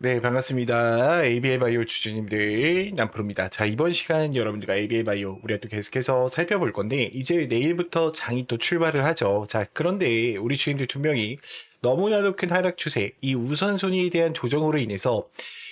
네, 반갑습니다. ABL 바이오 주주님들, 남프로입니다. 자, 이번 시간 여러분들과 ABL 바이오 우리가 또 계속해서 살펴볼 건데, 이제 내일부터 장이 또 출발을 하죠. 자, 그런데 우리 주인들 두 명이 너무나도 큰 하락 추세, 이 우선순위에 대한 조정으로 인해서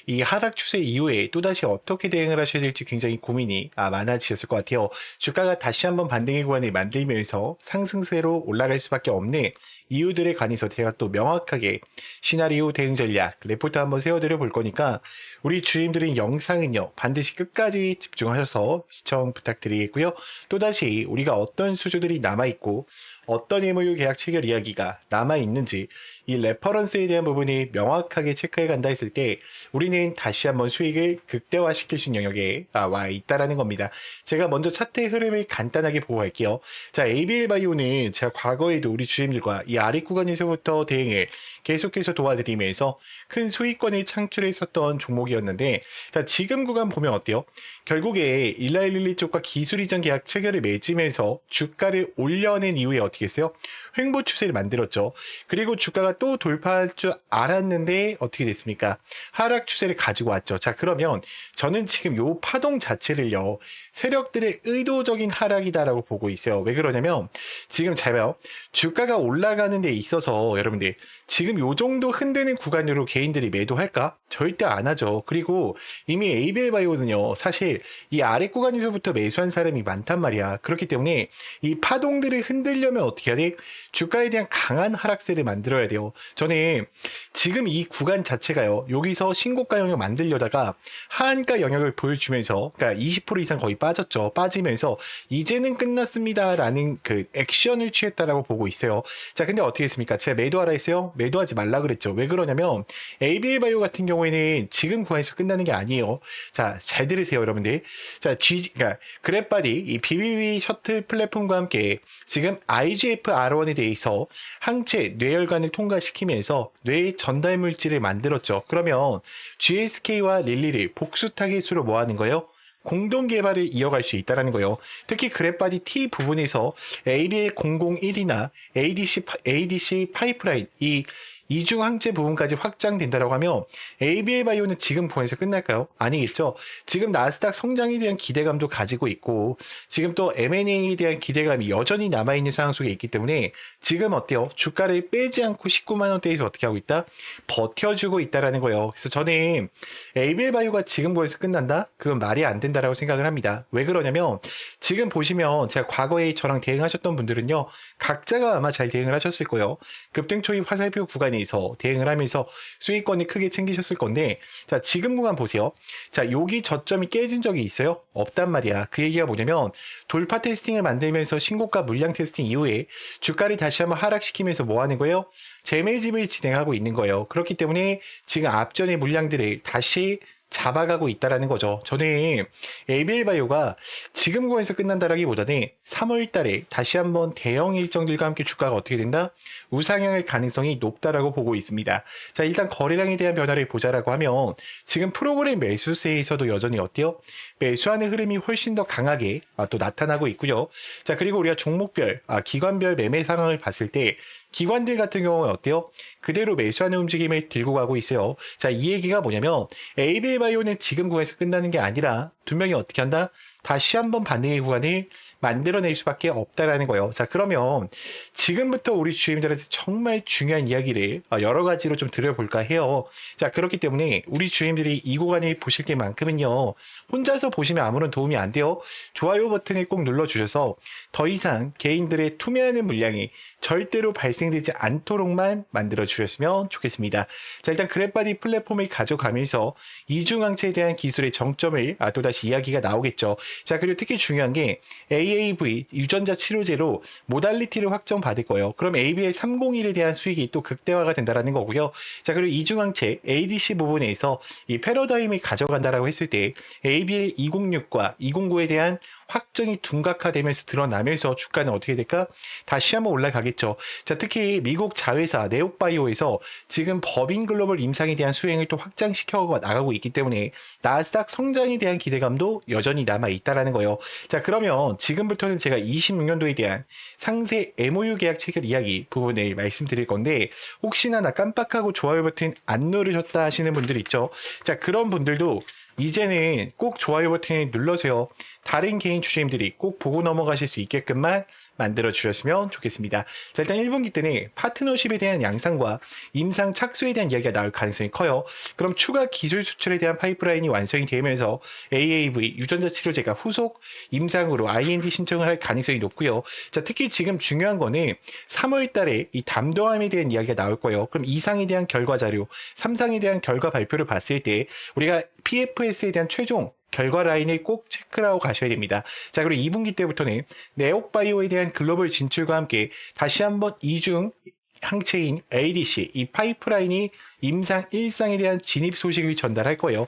이 하락 추세 이후에 또다시 어떻게 대응을 하셔야 될지 굉장히 고민이 많아지셨을 것 같아요. 주가가 다시 한번 반등의 구간을 만들면서 상승세로 올라갈 수밖에 없는 이유들에 관해서 제가 또 명확하게 시나리오 대응 전략 레포트 한번 세워드려 볼 거니까 우리 주임들은 영상은요 반드시 끝까지 집중하셔서 시청 부탁드리겠고요. 또다시 우리가 어떤 수주들이 남아있고 어떤 MOU 계약 체결 이야기가 남아있는지 이 레퍼런스에 대한 부분이 명확하게 체크해 간다 했을 때 우리는 다시 한번 수익을 극대화시킬 수 있는 영역에 와 있다라는 겁니다. 제가 먼저 차트의 흐름을 간단하게 보고 갈게요. 자, ABL 바이오는 제가 과거에도 우리 주임들과 이 아래 구간에서부터 대응을 계속해서 도와드리면서 큰 수익권을 창출했었던 종목이었는데, 자, 지금 구간 보면 어때요? 결국에 일라일릴리 쪽과 기술 이전 계약 체결을 맺으면서 주가를 올려낸 이후에 어떻게 했어요? 횡보 추세를 만들었죠. 그리고 주가가 또 돌파할 줄 알았는데 어떻게 됐습니까? 하락 추세를 가지고 왔죠. 자, 그러면 저는 지금 요 파동 자체를요, 세력들의 의도적인 하락이다라고 보고 있어요. 왜 그러냐면 지금 잘 봐요. 주가가 올라가는 데 있어서 여러분들 지금 요 정도 흔드는 구간으로 개인들이 매도할까? 절대 안 하죠. 그리고 이미 ABL 바이오는요, 사실 이 아래 구간에서부터 매수한 사람이 많단 말이야. 그렇기 때문에 이 파동들을 흔들려면 어떻게 해야 돼? 주가에 대한 강한 하락세를 만들어야 돼요. 저는 지금 이 구간 자체가요, 여기서 신고가 영역 만들려다가 하한가 영역을 보여주면서, 그러니까 20% 이상 거의 빠졌죠. 빠지면서 이제는 끝났습니다라는 그 액션을 취했다라고 보고 있어요. 자, 근데 어떻게 했습니까? 제가 매도하라 했어요? 매도하지 말라 그랬죠. 왜 그러냐면 ABL 바이오 같은 경우에는 지금 구간에서 끝나는 게 아니에요. 자, 잘 들으세요, 여러분들. 자, 그러니까 그랩바디 이 BBB 셔틀 플랫폼과 함께 지금 IGF-R1에 대해서 항체 뇌혈관을 통과시키면서 뇌 전달 물질을 만들었죠. 그러면 GSK와 릴리를 복수 타겟으로 뭐 하는 거예요? 공동 개발을 이어갈 수 있다는 거예요. 특히 그랩바디 T 부분에서 ABL001이나 ADC 파이프라인 이 이중 항체 부분까지 확장된다라고 하면 ABL 바이오는 지금 구간에서 끝날까요? 아니겠죠. 지금 나스닥 성장에 대한 기대감도 가지고 있고 지금 또 M&A에 대한 기대감이 여전히 남아있는 상황 속에 있기 때문에 지금 어때요? 주가를 빼지 않고 19만 원대에서 어떻게 하고 있다? 버텨주고 있다라는 거예요. 그래서 저는 ABL 바이오가 지금 구간에서 끝난다? 그건 말이 안 된다라고 생각을 합니다. 왜 그러냐면 지금 보시면 제가 과거에 저랑 대응하셨던 분들은요, 각자가 아마 잘 대응을 하셨을 거예요. 급등 초입 화살표 구간에서 대응을 하면서 수익권이 크게 챙기셨을 건데, 자, 지금 구간 보세요. 자, 여기 저점이 깨진 적이 있어요? 없단 말이야. 그 얘기가 뭐냐면 돌파 테스팅을 만들면서 신고가 물량 테스팅 이후에 주가를 다시 한번 하락시키면서 뭐 하는 거예요? 재매집을 진행하고 있는 거예요. 그렇기 때문에 지금 앞전의 물량들을 다시 잡아가고 있다라는 거죠. 저는 ABL 바이오가 지금 구간에서 끝난다라기보다는 3월 달에 다시 한번 대형 일정들과 함께 주가가 어떻게 된다? 우상향할 가능성이 높다라고 보고 있습니다. 자, 일단 거래량에 대한 변화를 보자라고 하면 지금 프로그램 매수세에서도 여전히 어때요? 매수하는 흐름이 훨씬 더 강하게 또 나타나고 있고요. 자, 그리고 우리가 종목별, 기관별 매매 상황을 봤을 때 기관들 같은 경우는 어때요? 그대로 매수하는 움직임을 들고 가고 있어요. 자, 이 얘기가 뭐냐면 ABL 바이오는 지금 구간에서 끝나는 게 아니라 두 명이 어떻게 한다? 다시 한번 반등의 구간을 만들어낼 수밖에 없다라는 거예요. 자, 그러면 지금부터 우리 주임들한테 정말 중요한 이야기를 여러 가지로 좀 드려볼까 해요. 자, 그렇기 때문에 우리 주임들이 이 구간을 보실 때만큼은요, 혼자서 보시면 아무런 도움이 안 돼요. 좋아요 버튼을 꼭 눌러주셔서 더 이상 개인들의 투매하는 물량이 절대로 발생되지 않도록만 만들어 주셨으면 좋겠습니다. 자, 일단 그랩바디 플랫폼을 가져가면서 이중항체에 대한 기술의 정점을 또다시 이야기가 나오겠죠. 자, 그리고 특히 중요한 게 AAV 유전자 치료제로 모달리티를 확정받을 거예요. 그럼 ABL301에 대한 수익이 또 극대화가 된다라는 거고요. 자, 그리고 이중항체 ADC 부분에서 이 패러다임을 가져간다라고 했을 때 ABL206과 209에 대한 확정이 둔각화되면서 드러나면서 주가는 어떻게 될까? 다시 한번 올라가겠죠. 자, 특히 미국 자회사 네옥바이오에서 지금 법인 글로벌 임상에 대한 수행을 또 확장시켜 나가고 있기 때문에 나스닥 성장에 대한 기대감도 여전히 남아 있다라는 거예요. 자, 그러면 지금부터는 제가 26년도에 대한 상세 MOU 계약 체결 이야기 부분을 말씀드릴 건데, 혹시나 나 깜빡하고 좋아요 버튼 안 누르셨다 하시는 분들 있죠. 자, 그런 분들도 이제는 꼭 좋아요 버튼을 눌러서요, 다른 개인 주주님들이 꼭 보고 넘어가실 수 있게끔만 만들어 주셨으면 좋겠습니다. 자, 일단 1분기 때는 파트너십에 대한 양상과 임상 착수에 대한 이야기가 나올 가능성이 커요. 그럼 추가 기술 수출에 대한 파이프라인이 완성이 되면서 AAV 유전자 치료제가 후속 임상으로 IND 신청을 할 가능성이 높고요. 자, 특히 지금 중요한 거는 3월 달에 이 담도암에 대한 이야기가 나올 거예요. 그럼 2상에 대한 결과 자료, 3상에 대한 결과 발표를 봤을 때 우리가 PFS에 대한 최종 결과 라인을 꼭 체크를 하고 가셔야 됩니다. 자, 그리고 2분기 때부터는 네옥바이오에 대한 글로벌 진출과 함께 다시 한번 이중 항체인 ADC, 이 파이프라인이 임상 1상에 대한 진입 소식을 전달할 거예요.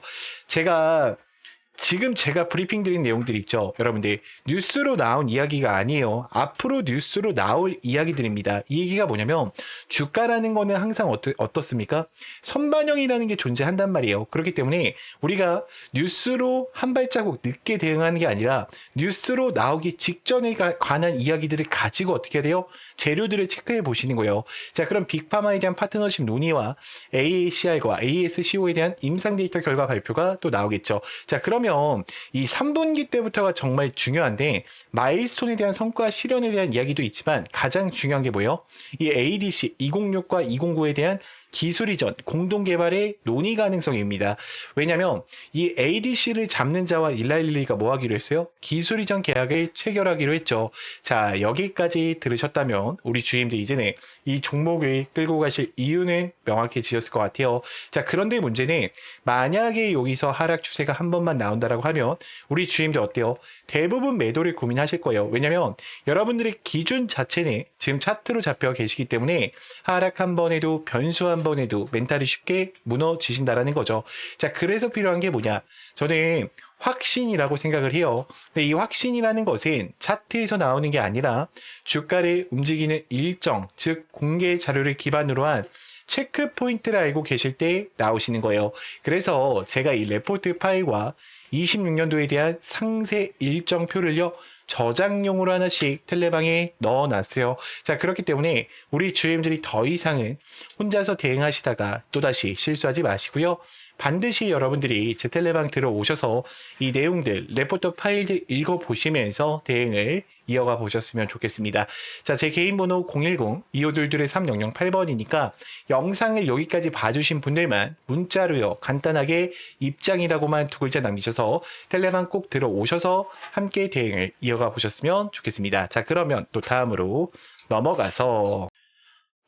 지금 제가 브리핑 드린 내용들이 있죠. 여러분들, 뉴스로 나온 이야기가 아니에요. 앞으로 뉴스로 나올 이야기들입니다. 이 얘기가 뭐냐면, 주가라는 거는 항상 어떻습니까? 선반영이라는 게 존재한단 말이에요. 그렇기 때문에 우리가 뉴스로 한 발자국 늦게 대응하는 게 아니라 뉴스로 나오기 직전에 관한 이야기들을 가지고 어떻게 해야 돼요? 재료들을 체크해 보시는 거예요. 자, 그럼 빅파마에 대한 파트너십 논의와 AACR과 ASCO에 대한 임상 데이터 결과 발표가 또 나오겠죠. 자, 그러면 이 3분기 때부터가 정말 중요한데, 마일스톤에 대한 성과 실현에 대한 이야기도 있지만 가장 중요한 게 뭐예요? 이 ADC 206과 209에 대한 기술 이전 공동 개발의 논의 가능성입니다. 왜냐하면 이 ADC를 잡는 자와 일라일리가 뭐 하기로 했어요? 기술 이전 계약을 체결하기로 했죠. 자, 여기까지 들으셨다면 우리 주임들 이제는 이 종목을 끌고 가실 이유는 명확해지셨을 것 같아요. 자, 그런데 문제는 만약에 여기서 하락 추세가 한 번만 나온다라고 하면 우리 주임들 어때요? 대부분 매도를 고민하실 거예요. 왜냐면 여러분들의 기준 자체는 지금 차트로 잡혀 계시기 때문에 하락 한 번에도 변수 한 번에도 멘탈이 쉽게 무너지신다라는 거죠. 자, 그래서 필요한 게 뭐냐? 저는 확신이라고 생각을 해요. 근데 이 확신이라는 것은 차트에서 나오는 게 아니라 주가를 움직이는 일정, 즉 공개 자료를 기반으로 한 체크 포인트를 알고 계실 때 나오시는 거예요. 그래서 제가 이 레포트 파일과 26년도에 대한 상세 일정표를요, 저장용으로 하나씩 텔레방에 넣어놨어요. 자, 그렇기 때문에 우리 주임들이 더 이상은 혼자서 대응하시다가 또다시 실수하지 마시고요. 반드시 여러분들이 제 텔레방 들어오셔서 이 내용들, 레포트 파일들 읽어보시면서 대응을 이어가 보셨으면 좋겠습니다. 자, 제 개인 번호 010-2522-3008번이니까 영상을 여기까지 봐주신 분들만 문자로요, 간단하게 입장이라고만 두 글자 남기셔서 텔레방 꼭 들어오셔서 함께 대응을 이어가 보셨으면 좋겠습니다. 자, 그러면 또 다음으로 넘어가서,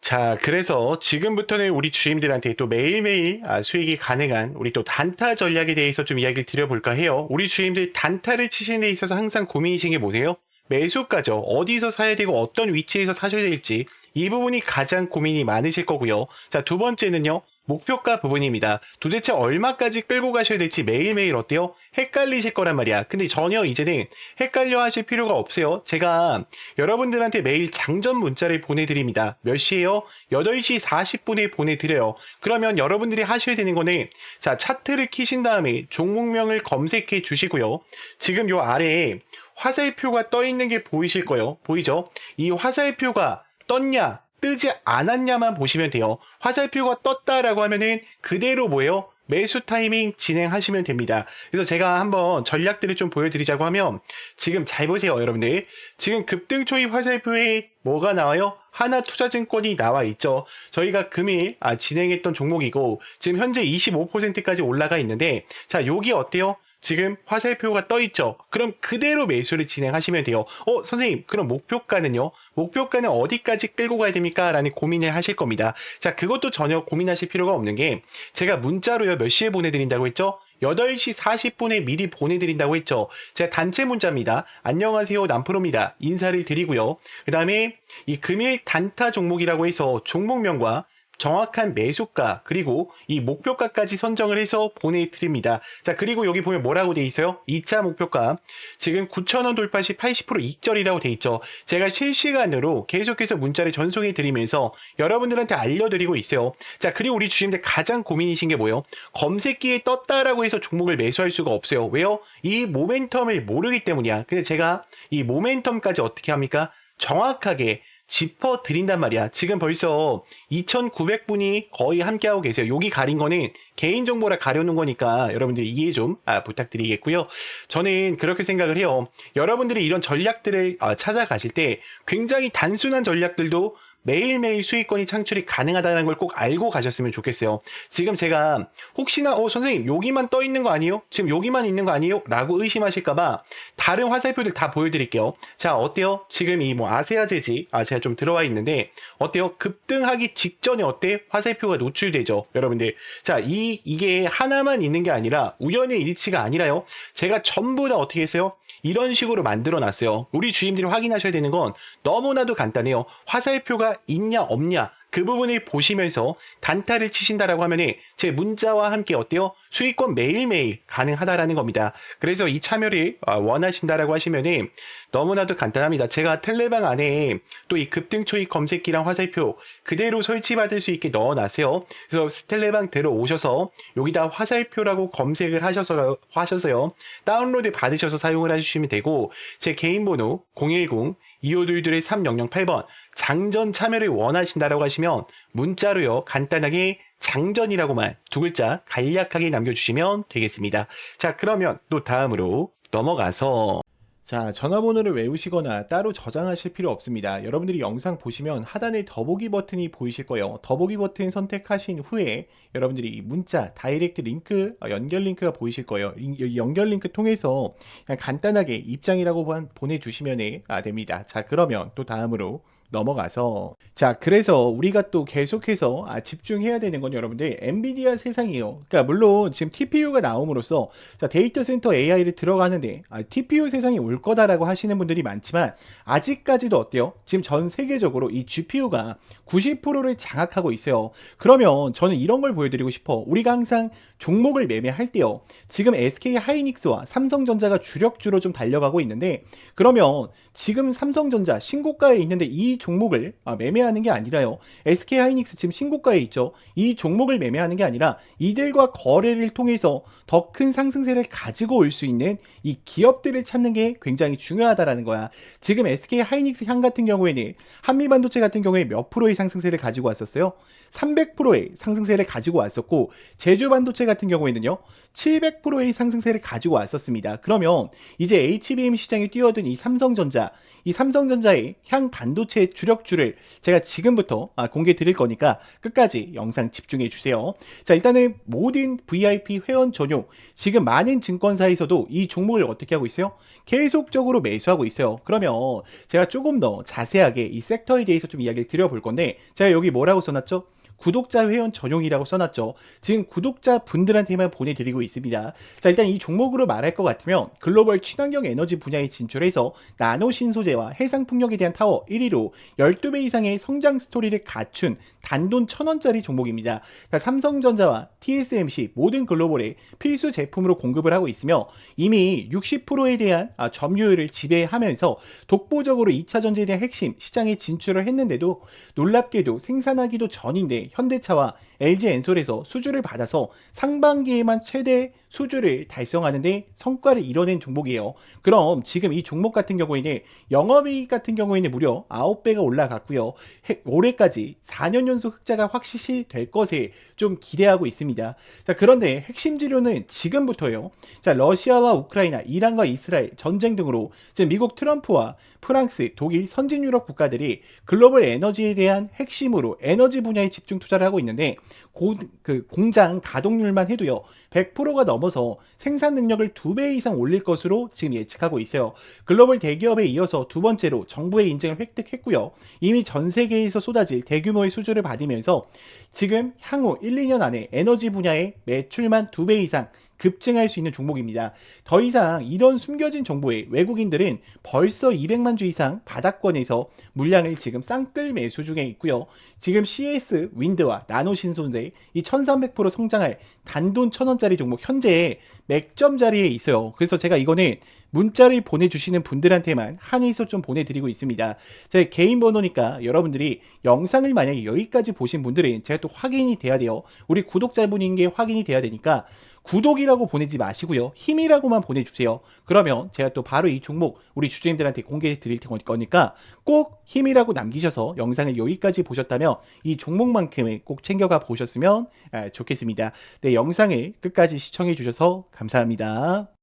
자, 그래서 지금부터는 우리 주임들한테 또 매일매일 수익이 가능한 우리 또 단타 전략에 대해서 좀 이야기를 드려볼까 해요. 우리 주임들 단타를 치시는 데 있어서 항상 고민이신 게 뭐세요? 매수가죠. 어디서 사야 되고 어떤 위치에서 사셔야 될지, 이 부분이 가장 고민이 많으실 거고요. 자, 두 번째는요, 목표가 부분입니다. 도대체 얼마까지 끌고 가셔야 될지 매일매일 어때요? 헷갈리실 거란 말이야. 근데 전혀 이제는 헷갈려 하실 필요가 없어요. 제가 여러분들한테 매일 장전 문자를 보내드립니다. 몇 시에요? 8시 40분에 보내드려요. 그러면 여러분들이 하셔야 되는 거는, 자, 차트를 키신 다음에 종목명을 검색해 주시고요. 지금 요 아래에 화살표가 떠 있는 게 보이실 거예요. 보이죠? 이 화살표가 떴냐, 뜨지 않았냐만 보시면 돼요. 화살표가 떴다라고 하면은 그대로 뭐예요? 매수 타이밍 진행하시면 됩니다. 그래서 제가 한번 전략들을 좀 보여드리자고 하면, 지금 잘 보세요, 여러분들. 지금 급등 초입 화살표에 뭐가 나와요? 하나투자증권이 나와 있죠. 저희가 금일 진행했던 종목이고, 지금 현재 25%까지 올라가 있는데, 자, 여기 어때요? 지금 화살표가 떠 있죠. 그럼 그대로 매수를 진행하시면 돼요. 선생님, 그럼 목표가는요? 목표가는 어디까지 끌고 가야 됩니까? 라는 고민을 하실 겁니다. 자, 그것도 전혀 고민하실 필요가 없는 게, 제가 문자로요, 몇 시에 보내드린다고 했죠? 8시 40분에 미리 보내드린다고 했죠. 제가 단체 문자입니다. 안녕하세요, 남프로입니다. 인사를 드리고요. 그 다음에 이 금일 단타 종목이라고 해서 종목명과 정확한 매수가 그리고 이 목표가까지 선정을 해서 보내드립니다. 자, 그리고 여기 보면 뭐라고 돼 있어요? 2차 목표가 지금 9,000원 돌파 시 80% 익절이라고 돼 있죠. 제가 실시간으로 계속해서 문자를 전송해 드리면서 여러분들한테 알려드리고 있어요. 자, 그리고 우리 주님들 가장 고민이신 게 뭐예요? 검색기에 떴다라고 해서 종목을 매수할 수가 없어요. 왜요? 이 모멘텀을 모르기 때문이야. 근데 제가 이 모멘텀까지 어떻게 합니까? 정확하게 짚어 드린단 말이야. 지금 벌써 2,900분이 거의 함께하고 계세요. 여기 가린 거는 개인정보라 가려놓은 거니까 여러분들이 이해 좀 부탁드리겠고요. 저는 그렇게 생각을 해요. 여러분들이 이런 전략들을 찾아가실 때 굉장히 단순한 전략들도 매일매일 수익권이 창출이 가능하다는 걸 꼭 알고 가셨으면 좋겠어요. 지금 제가 혹시나 선생님 여기만 떠 있는 거 아니에요? 지금 여기만 있는 거 아니에요? 라고 의심하실까봐 다른 화살표들 다 보여드릴게요. 자, 어때요? 지금 이 아세아 재지 제가 좀 들어와 있는데 어때요? 급등하기 직전에 어때? 화살표가 노출되죠, 여러분들. 자, 이게 하나만 있는 게 아니라 우연의 일치가 아니라요. 제가 전부 다 어떻게 했어요? 이런 식으로 만들어 놨어요. 우리 주임들이 확인하셔야 되는 건 너무나도 간단해요. 화살표가 있냐 없냐 그 부분을 보시면서 단타를 치신다라고 하면은 제 문자와 함께 어때요? 수익권 매일매일 가능하다라는 겁니다. 그래서 이 참여를 원하신다라고 하시면은 너무나도 간단합니다. 제가 텔레방 안에 또 이 급등 초입 검색기랑 화살표 그대로 설치받을 수 있게 넣어놨어요. 그래서 텔레방 들어오셔서 여기다 화살표라고 검색을 하셔서요. 다운로드 받으셔서 사용을 해주시면 되고 제 개인 번호 010-2522-3008번 장전 참여를 원하신다라고 하시면 문자로요 간단하게 장전이라고만 두 글자 간략하게 남겨주시면 되겠습니다. 자, 그러면 또 다음으로 넘어가서 자, 전화번호를 외우시거나 따로 저장하실 필요 없습니다. 여러분들이 영상 보시면 하단에 더보기 버튼이 보이실 거예요. 더보기 버튼 선택하신 후에 여러분들이 문자, 다이렉트 링크, 연결 링크가 보이실 거예요. 이 연결 링크 통해서 그냥 간단하게 입장이라고 보내주시면 됩니다. 자, 그러면 또 다음으로 넘어가서 자, 그래서 우리가 또 계속해서 집중해야 되는 건 여러분들 엔비디아 세상이에요. 그러니까 물론 지금 TPU가 나옴으로써 자, 데이터 센터 AI를 들어가는데 TPU 세상이 올 거다라고 하시는 분들이 많지만 아직까지도 어때요? 지금 전 세계적으로 이 GPU가 90%를 장악하고 있어요. 그러면 저는 이런 걸 보여드리고 싶어. 우리가 항상 종목을 매매할 때요. 지금 SK 하이닉스와 삼성전자가 주력주로 좀 달려가고 있는데 그러면 지금 삼성전자 신고가에 있는데 이 종목을 매매하는 게 아니라요. SK 하이닉스 지금 신고가에 있죠. 이 종목을 매매하는 게 아니라 이들과 거래를 통해서 더 큰 상승세를 가지고 올 수 있는 이 기업들을 찾는 게 굉장히 중요하다라는 거야. 지금 SK 하이닉스 향 같은 경우에는 한미반도체 같은 경우에 몇 프로의 상승세를 가지고 왔었어요? 300%의 상승세를 가지고 왔었고 제주반도체 같은 경우에는요 700%의 상승세를 가지고 왔었습니다. 그러면 이제 HBM 시장에 뛰어든 이 삼성전자의 향 반도체 주력주를 제가 지금부터 공개 드릴 거니까 끝까지 영상 집중해 주세요. 자, 일단은 모든 VIP 회원 전용 지금 많은 증권사에서도 이 종목을 어떻게 하고 있어요? 계속적으로 매수하고 있어요. 그러면 제가 조금 더 자세하게 이 섹터에 대해서 좀 이야기를 드려볼 건데 제가 여기 뭐라고 써놨죠? 구독자 회원 전용이라고 써놨죠. 지금 구독자 분들한테만 보내드리고 있습니다. 자, 일단 이 종목으로 말할 것 같으면 글로벌 친환경 에너지 분야에 진출해서 나노 신소재와 해상 풍력에 대한 타워 1위로 12배 이상의 성장 스토리를 갖춘 단돈 1,000원짜리 종목입니다. 자, 삼성전자와 TSMC 모든 글로벌에 필수 제품으로 공급을 하고 있으며 이미 60%에 대한 점유율을 지배하면서 독보적으로 2차 전지에 대한 핵심 시장에 진출을 했는데도 놀랍게도 생산하기도 전인데 현대차와 LG엔솔에서 수주를 받아서 상반기에만 최대 수주를 달성하는데 성과를 이뤄낸 종목이에요. 그럼 지금 이 종목 같은 경우에는 영업이익 같은 경우에는 무려 9배가 올라갔고요. 올해까지 4년 연속 흑자가 확실시 될 것을 좀 기대하고 있습니다. 자, 그런데 핵심 지료는 지금부터요. 자, 러시아와 우크라이나, 이란과 이스라엘 전쟁 등으로 지금 미국 트럼프와 프랑스, 독일, 선진 유럽 국가들이 글로벌 에너지에 대한 핵심으로 에너지 분야에 집중 투자를 하고 있는데 공장 가동률만 해도요 100%가 넘어서 생산 능력을 2배 이상 올릴 것으로 지금 예측하고 있어요. 글로벌 대기업에 이어서 두 번째로 정부의 인증을 획득했고요. 이미 전 세계에서 쏟아질 대규모의 수주를 받으면서 지금 향후 1, 2년 안에 에너지 분야의 매출만 2배 이상 급증할 수 있는 종목입니다. 더 이상 이런 숨겨진 정보에 외국인들은 벌써 200만 주 이상 바닥권에서 물량을 지금 쌍끌 매수 중에 있고요. 지금 CS 윈드와 나노 신손세 이 1300% 성장할 단돈 1000원짜리 종목 현재 맥점 자리에 있어요. 그래서 제가 이거는 문자를 보내주시는 분들한테만 한해서 좀 보내드리고 있습니다. 제 개인 번호니까 여러분들이 영상을 만약에 여기까지 보신 분들은 제가 또 확인이 돼야 돼요. 우리 구독자분인 게 확인이 돼야 되니까 구독이라고 보내지 마시고요. 힘이라고만 보내주세요. 그러면 제가 또 바로 이 종목 우리 주주님들한테 공개해 드릴 거니까 꼭 힘이라고 남기셔서 영상을 여기까지 보셨다면 이 종목만큼을 꼭 챙겨가 보셨으면 좋겠습니다. 네, 영상을 끝까지 시청해 주셔서 감사합니다.